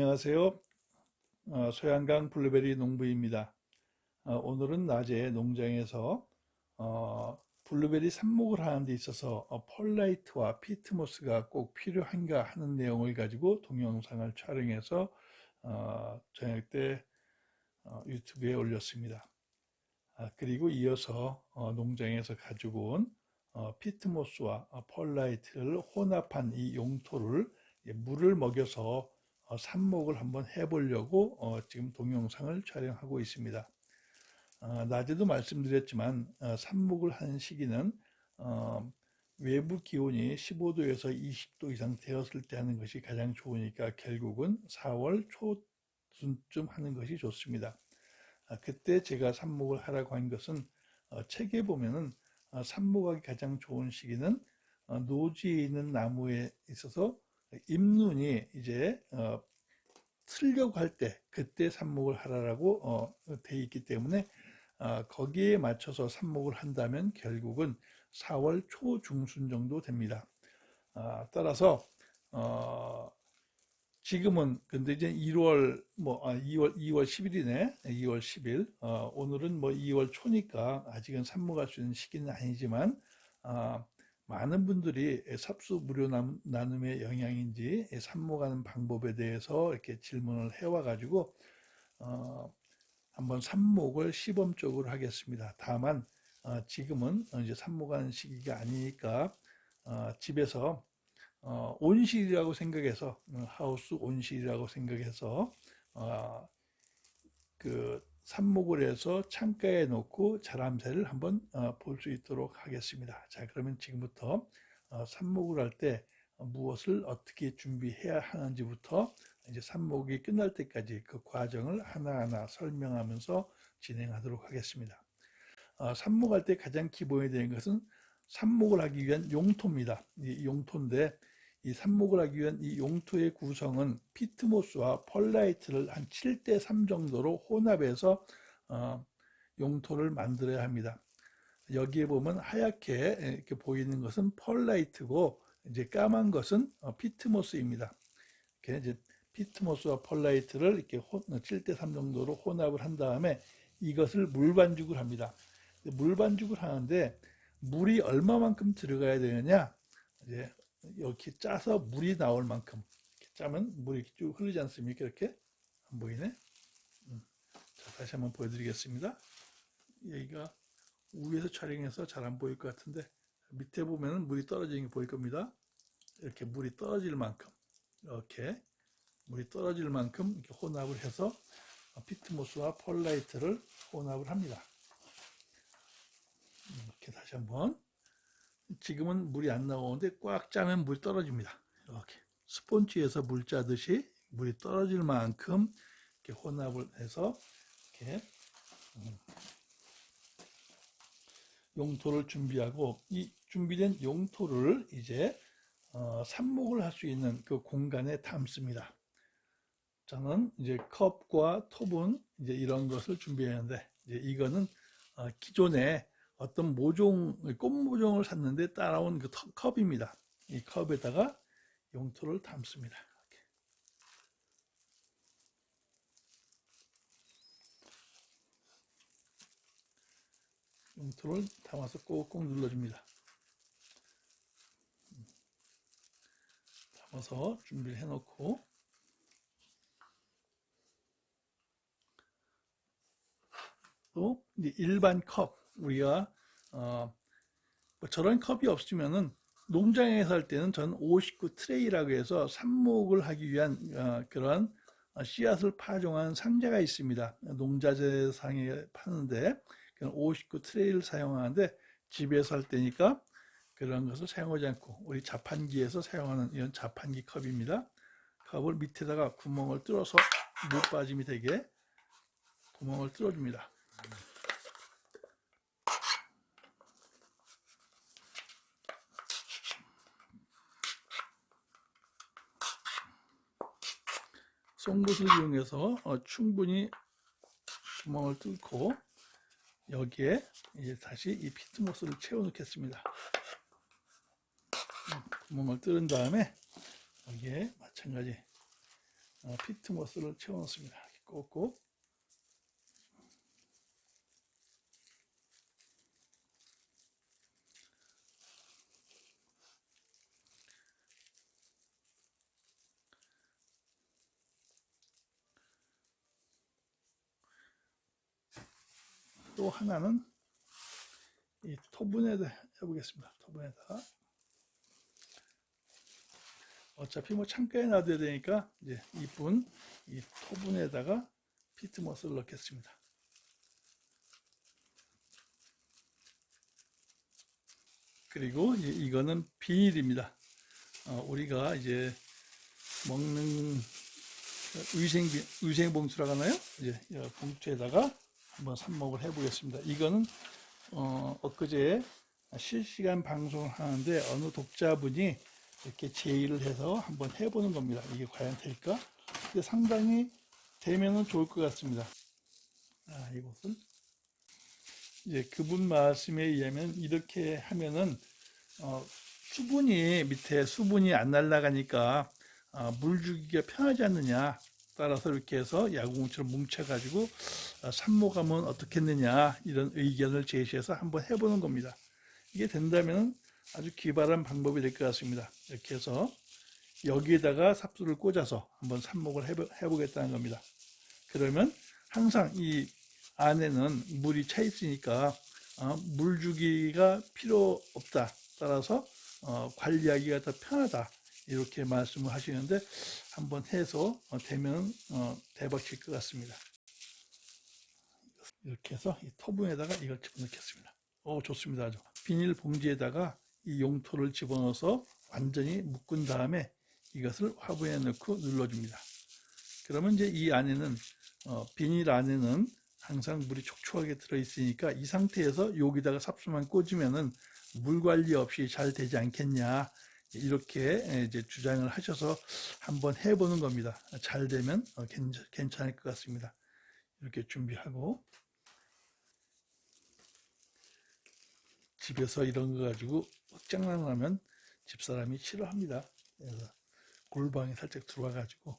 안녕하세요. 소양강 블루베리 농부입니다. 오늘은 낮에 농장에서 블루베리 삽목을 하는 데 있어서 펄라이트와 피트모스가 꼭 필요한가 하는 내용을 가지고 동영상을 촬영해서 저녁 때 유튜브에 올렸습니다. 그리고 이어서 농장에서 가지고 온 피트모스와 펄라이트를 혼합한 이 용토를 물을 먹여서 삽목을 한번 해보려고 지금 동영상을 촬영하고 있습니다. 낮에도 말씀드렸지만 삽목을 하는 시기는 외부 기온이 15도에서 20도 이상 되었을 때 하는 것이 가장 좋으니까 결국은 4월 초순쯤 하는 것이 좋습니다. 그때 제가 삽목을 하라고 한 것은 책에 보면은 삽목하기 가장 좋은 시기는 노지에 있는 나무에 있어서 잎눈이 이제 틀려고 할 때 그때 삽목을 하라고 돼 있기 때문에 거기에 맞춰서 삽목을 한다면 결국은 4월 초중순 정도 됩니다. 따라서 지금은 근데 이제 2월 2월 10일이네. 2월 10일. 오늘은 2월 초니까 아직은 삽목할 수 있는 시기는 아니지만 많은 분들이 삽수 무료 나눔의 영향인지 삽목하는 방법에 대해서 이렇게 질문을 해와 가지고 한번 삽목을 시범적으로 하겠습니다. 다만 지금은 이제 삽목하는 시기가 아니니까 집에서 온실이라고 생각해서 하우스 온실이라고 생각해서 그 삽목을 해서 창가에 놓고 자람새를 한번 볼 수 있도록 하겠습니다. 자, 그러면 지금부터 삽목을 할 때 무엇을 어떻게 준비해야 하는지부터 이제 삽목이 끝날 때까지 그 과정을 하나하나 설명하면서 진행하도록 하겠습니다. 삽목할 때 가장 기본이 되는 것은 삽목을 하기 위한 용토입니다. 이 용토인데 이 삽목을 하기 위한 이 용토의 구성은 피트모스와 펄라이트를 한 7대 3 정도로 혼합해서 용토를 만들어야 합니다. 여기에 보면 하얗게 이렇게 보이는 것은 펄라이트고 이제 까만 것은 피트모스입니다. 이렇게 이제 피트모스와 펄라이트를 이렇게 7대 3 정도로 혼합을 한 다음에 이것을 물 반죽을 합니다. 물 반죽을 하는데 물이 얼마만큼 들어가야 되느냐? 이제 이렇게 짜서 물이 나올 만큼 이렇게 짜면 물이 쭉 흐르지 않습니까? 이렇게 안 보이네. 자, 다시 한번 보여드리겠습니다. 여기가 위에서 촬영해서 잘 안 보일 것 같은데 밑에 보면은 물이 떨어지는 게 보일 겁니다. 이렇게 물이 떨어질 만큼 이렇게 물이 떨어질 만큼 이렇게 혼합을 해서 피트모스와 펄라이트를 혼합을 합니다. 이렇게 다시 한번. 지금은 물이 안 나오는데 꽉 짜면 물이 떨어집니다. 이렇게 스폰지에서 물 짜듯이 물이 떨어질 만큼 이렇게 혼합을 해서 이렇게 용토를 준비하고 이 준비된 용토를 이제 삽목을 할 수 있는 그 공간에 담습니다. 저는 이제 컵과 톱은 이제 이런 것을 준비했는데 이제 이거는 기존에 어떤 모종, 꽃 모종을 샀는데 따라온 그 컵입니다. 이 컵에다가 용토를 담습니다. 이렇게. 용토를 담아서 꼭꼭 눌러줍니다. 담아서 준비를 해놓고 또 이제 일반 컵 우리가 뭐 저런 컵이 없으면은 농장에서 할 때는 전 59 트레이라고 해서 삽목을 하기 위한 그런 씨앗을 파종한 상자가 있습니다. 농자재상에 파는데 59 트레이를 사용하는데 집에서 할 때니까 그런 것을 사용하지 않고 우리 자판기에서 사용하는 이런 자판기 컵입니다. 컵을 밑에다가 구멍을 뚫어서 물 빠짐이 되게 구멍을 뚫어줍니다. 송곳을 이용해서 충분히 구멍을 뚫고 여기에 이제 다시 이 피트모스를 채워 넣겠습니다. 구멍을 뚫은 다음에 여기에 마찬가지 피트머스를 채워 넣습니다. 이렇게 꽂고, 또 하나는 이 토분에다 해보겠습니다. 토분에다가 어차피 뭐 창가에 놔둬야 되니까 이제 이쁜 이 토분에다가 피트머스를 넣겠습니다. 그리고 이거는 비닐입니다. 우리가 이제 먹는 위생 봉투라고 하나요? 이제 봉투에다가 한번 삽목을 해보겠습니다. 이거는 엊그제 실시간 방송을 하는데 어느 독자분이 이렇게 제의를 해서 한번 해보는 겁니다. 이게 과연 될까? 근데 상당히 되면은 좋을 것 같습니다. 이것은 이제 그분 말씀에 의하면 이렇게 하면은 수분이 밑에 수분이 안 날아가니까 물 주기가 편하지 않느냐. 따라서 이렇게 해서 야구공처럼 뭉쳐가지고 삽목하면 어떻겠느냐 이런 의견을 제시해서 한번 해보는 겁니다. 이게 된다면 아주 기발한 방법이 될 것 같습니다. 이렇게 해서 여기에다가 삽수를 꽂아서 한번 삽목을 해보겠다는 겁니다. 그러면 항상 이 안에는 물이 차 있으니까 물 주기가 필요 없다. 따라서 관리하기가 더 편하다. 이렇게 말씀을 하시는데 한번 해서 되면 대박 칠 것 같습니다. 이렇게 해서 이 토분에다가 이걸 집어넣겠습니다. 좋습니다. 아주 비닐 봉지에다가 이 용토를 집어넣어서 완전히 묶은 다음에 이것을 화분에 넣고 눌러줍니다. 그러면 이제 이 안에는 비닐 안에는 항상 물이 촉촉하게 들어있으니까 이 상태에서 여기다가 삽수만 꽂으면은 물 관리 없이 잘 되지 않겠냐 이렇게 이제 주장을 하셔서 한번 해보는 겁니다. 잘 되면 괜찮을 것 같습니다. 이렇게 준비하고 집에서 이런 거 가지고 장난하면 집사람이 싫어합니다. 그래서 골방에 살짝 들어와 가지고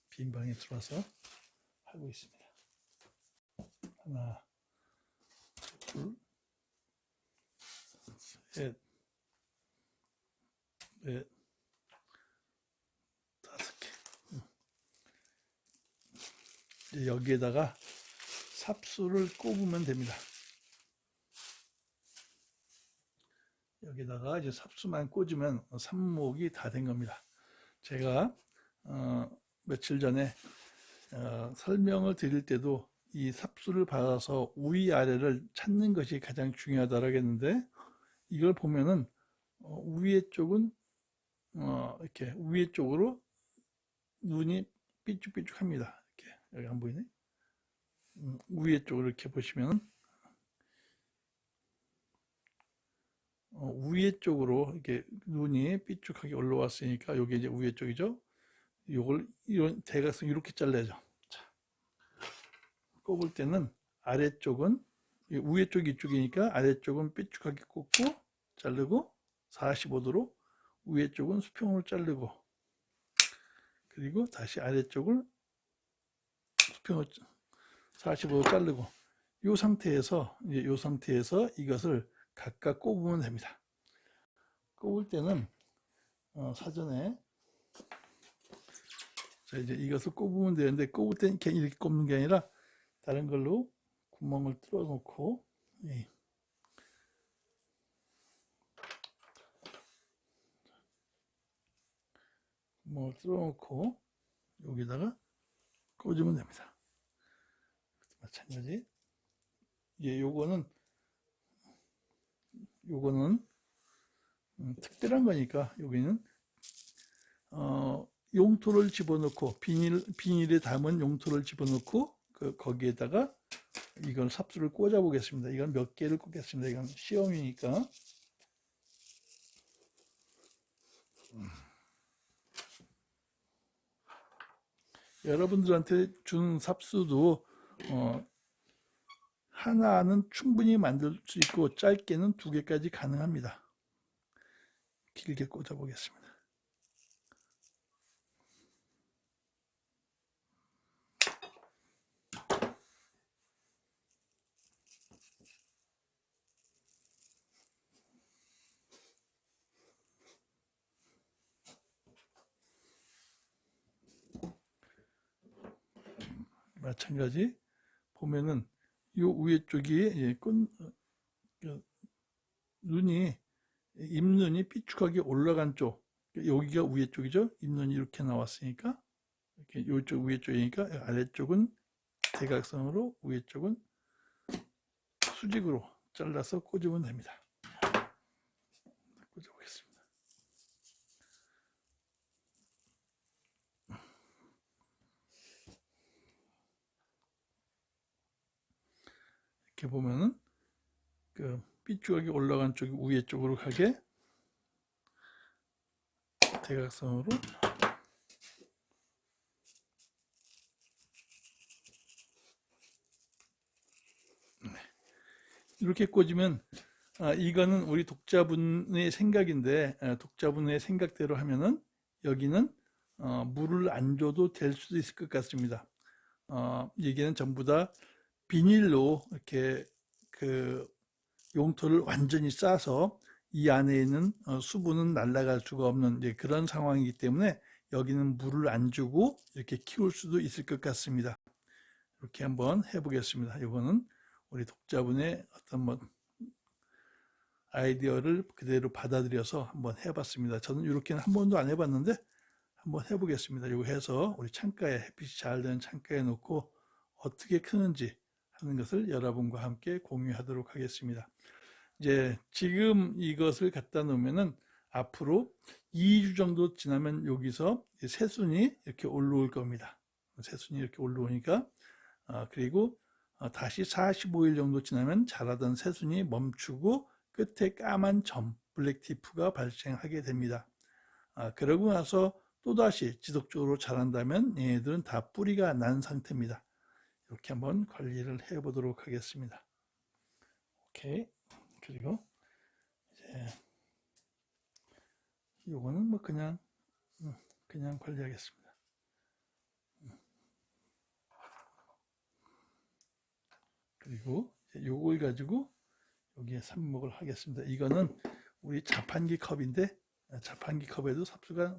빈 방에 들어와서 하고 있습니다. 하나, 둘, 셋, 넷, 다섯 개. 이제 여기에다가 삽수를 꼽으면 됩니다. 여기다가 이제 삽수만 꽂으면 삽목이 다 된 겁니다. 제가 며칠 전에 설명을 드릴 때도 이 삽수를 받아서 위아래를 찾는 것이 가장 중요하다고 했는데 이걸 보면은 위에 쪽은 이렇게 위에 쪽으로 눈이 삐쭉삐쭉합니다. 이렇게 여기 안 보이네. 위에 쪽으로 이렇게 보시면 위에 쪽으로 이렇게 눈이 삐쭉하게 올라왔으니까 여기 이제 위에 쪽이죠. 요걸 이런 대각선 이렇게 잘라야죠. 자, 꼽을 때는 아래쪽은 위에 쪽이 이쪽이니까 아래쪽은 삐쭉하게 꼽고 자르고 45도로 위에 쪽은 수평으로 자르고 그리고 다시 아래쪽을 수평으로 45도 자르고 이 상태에서 이제 이 상태에서 이것을 각각 꼽으면 됩니다. 꼽을 때는 사전에 자 이제 이것을 꼽으면 되는데 꼽을 때는 이렇게 꼽는 게 아니라 다른 걸로 구멍을 뚫어 놓고 구멍을 뚫어 놓고 여기다가 꽂으면 됩니다. 마찬가지 요거는 특별한 거니까 여기는 용토를 집어넣고 비닐에 담은 용토를 집어넣고 거기에다가 이걸 삽수를 꽂아 보겠습니다. 이건 몇 개를 꽂겠습니다. 이건 시험이니까 여러분들한테 준 삽수도 하나는 충분히 만들 수 있고 짧게는 2개까지 가능합니다. 길게 꽂아 보겠습니다. 마찬가지 보면은 이 위에 쪽이 눈이 입눈이 삐죽하게 올라간 쪽, 여기가 위에 쪽이죠. 입눈이 이렇게 나왔으니까 이렇게 이쪽 위에 쪽이니까 아래쪽은 대각선으로, 위에 쪽은 수직으로 잘라서 꽂으면 됩니다. 꽂아보겠습니다. 이렇게 보면은 그 삐죽하게 올라간 쪽이 위에 쪽으로 가게 대각선으로 이렇게 꽂으면, 이거는 우리 독자분의 생각인데, 독자분의 생각대로 하면은 여기는 물을 안 줘도 될 수도 있을 것 같습니다. 여기는 전부 다 비닐로 이렇게 그 용토를 완전히 싸서 이 안에 있는 수분은 날아갈 수가 없는 그런 상황이기 때문에 여기는 물을 안 주고 이렇게 키울 수도 있을 것 같습니다. 이렇게 한번 해보겠습니다. 이거는 우리 독자분의 어떤 뭐 아이디어를 그대로 받아들여서 한번 해봤습니다. 저는 이렇게는 한 번도 안 해봤는데 한번 해보겠습니다. 이거 해서 우리 창가에, 햇빛이 잘 되는 창가에 놓고 어떻게 크는지 하는 것을 여러분과 함께 공유하도록 하겠습니다. 이제 지금 이것을 갖다 놓으면은 앞으로 2주 정도 지나면 여기서 새순이 이렇게 올라올 겁니다. 새순이 이렇게 올라오니까 그리고 다시 45일 정도 지나면 자라던 새순이 멈추고 끝에 까만 점, 블랙티프가 발생하게 됩니다. 그러고 나서 또다시 지속적으로 자란다면 얘네들은 다 뿌리가 난 상태입니다. 이렇게 한번 관리를 해 보도록 하겠습니다. 오케이. 그리고 이제 요거는 뭐 그냥 관리하겠습니다. 그리고 요걸 가지고 여기에 삽목을 하겠습니다. 이거는 우리 자판기 컵인데 자판기 컵에도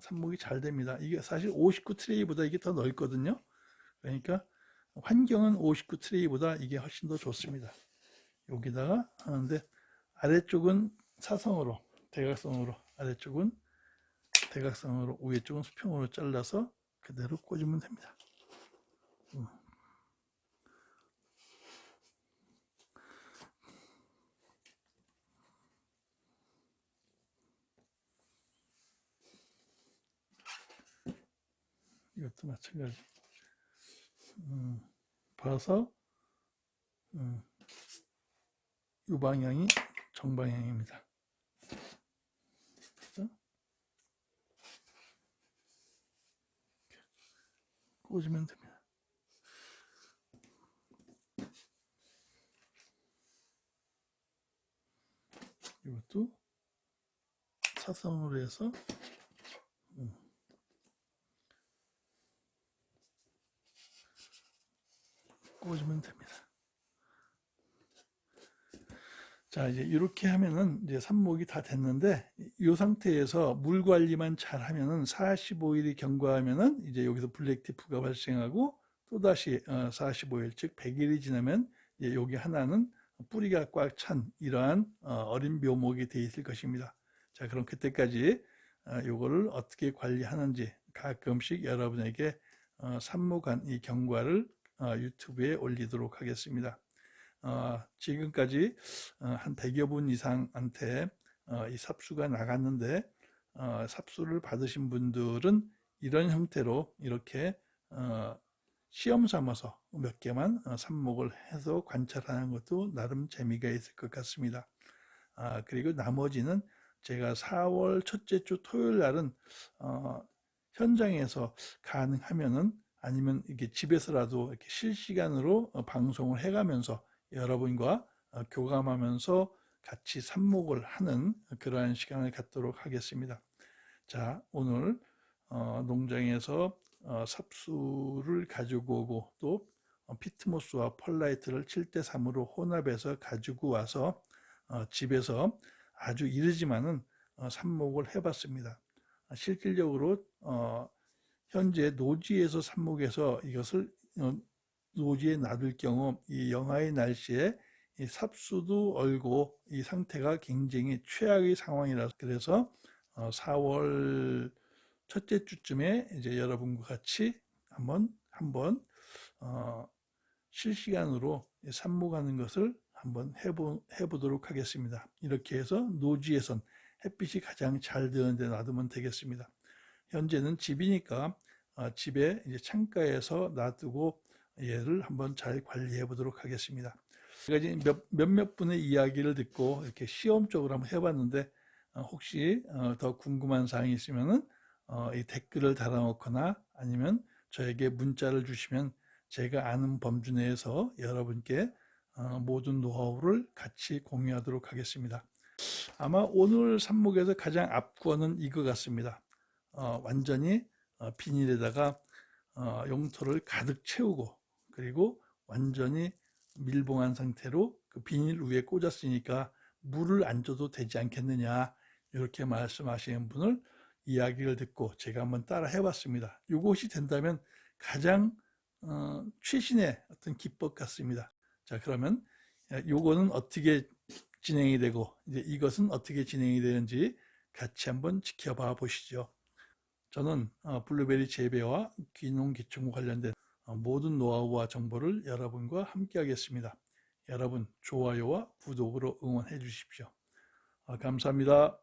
삽목이 잘 됩니다. 이게 사실 59 트레이보다 이게 더 넓거든요. 그러니까 환경은 59 트레이보다 이게 훨씬 더 좋습니다. 여기다가 하는데 아래쪽은 사선으로, 대각선으로, 아래쪽은 대각선으로, 위에 쪽은 수평으로 잘라서 그대로 꽂으면 됩니다. 이것도 마찬가지. 봐서 이 방향이 정방향입니다. 꽂으면 됩니다. 이것도 사선으로 해서 꽂으면 됩니다. 자, 이제 이렇게 하면은 이제 삽목이 다 됐는데 이 상태에서 물 관리만 잘 하면은 45일이 경과하면은 이제 여기서 블랙티프가 발생하고 또다시 45일 즉 100일이 지나면 이제 여기 하나는 뿌리가 꽉 찬 이러한 어린 묘목이 되어 있을 것입니다. 자, 그럼 그때까지 요거를 어떻게 관리하는지 가끔씩 여러분에게 삽목한 이 경과를 유튜브에 올리도록 하겠습니다. 지금까지 한 100여 분 이상한테 이 삽수가 나갔는데 삽수를 받으신 분들은 이런 형태로 이렇게 시험 삼아서 몇 개만 삽목을 해서 관찰하는 것도 나름 재미가 있을 것 같습니다. 그리고 나머지는 제가 4월 첫째 주 토요일 날은 현장에서 가능하면은 아니면 이게 집에서라도 이렇게 실시간으로 방송을 해가면서 여러분과 교감하면서 같이 삽목을 하는 그러한 시간을 갖도록 하겠습니다. 자, 오늘 농장에서 삽수를 가지고 오고 또 피트모스와 펄라이트를 7대3으로 혼합해서 가지고 와서 집에서 아주 이르지만은 삽목을 해봤습니다. 실질적으로 현재 노지에서 삽목해서 이것을 노지에 놔둘 경우 이 영하의 날씨에 이 삽수도 얼고 이 상태가 굉장히 최악의 상황이라서 그래서 4월 첫째 주쯤에 이제 여러분과 같이 한번 실시간으로 삽목하는 것을 한번 해보도록 하겠습니다. 이렇게 해서 노지에선 햇빛이 가장 잘 드는 데 놔두면 되겠습니다. 현재는 집이니까 집에 이제 창가에서 놔두고 얘를 한번 잘 관리해 보도록 하겠습니다. 제가 이제 몇몇 분의 이야기를 듣고 이렇게 시험적으로 한번 해봤는데 혹시 더 궁금한 사항이 있으면은 이 댓글을 달아놓거나 아니면 저에게 문자를 주시면 제가 아는 범주 내에서 여러분께 모든 노하우를 같이 공유하도록 하겠습니다. 아마 오늘 삽목에서 가장 앞구어는 이거 같습니다. 완전히 비닐에다가 용토를 가득 채우고 그리고 완전히 밀봉한 상태로 그 비닐 위에 꽂았으니까 물을 안 줘도 되지 않겠느냐 이렇게 말씀하시는 분을 이야기를 듣고 제가 한번 따라 해봤습니다. 이것이 된다면 가장 최신의 어떤 기법 같습니다. 자, 그러면 요거는 어떻게 진행이 되고 이제 이것은 어떻게 진행이 되는지 같이 한번 지켜봐 보시죠. 저는 블루베리 재배와 귀농귀촌과 관련된 모든 노하우와 정보를 여러분과 함께 하겠습니다. 여러분 좋아요와 구독으로 응원해 주십시오. 감사합니다.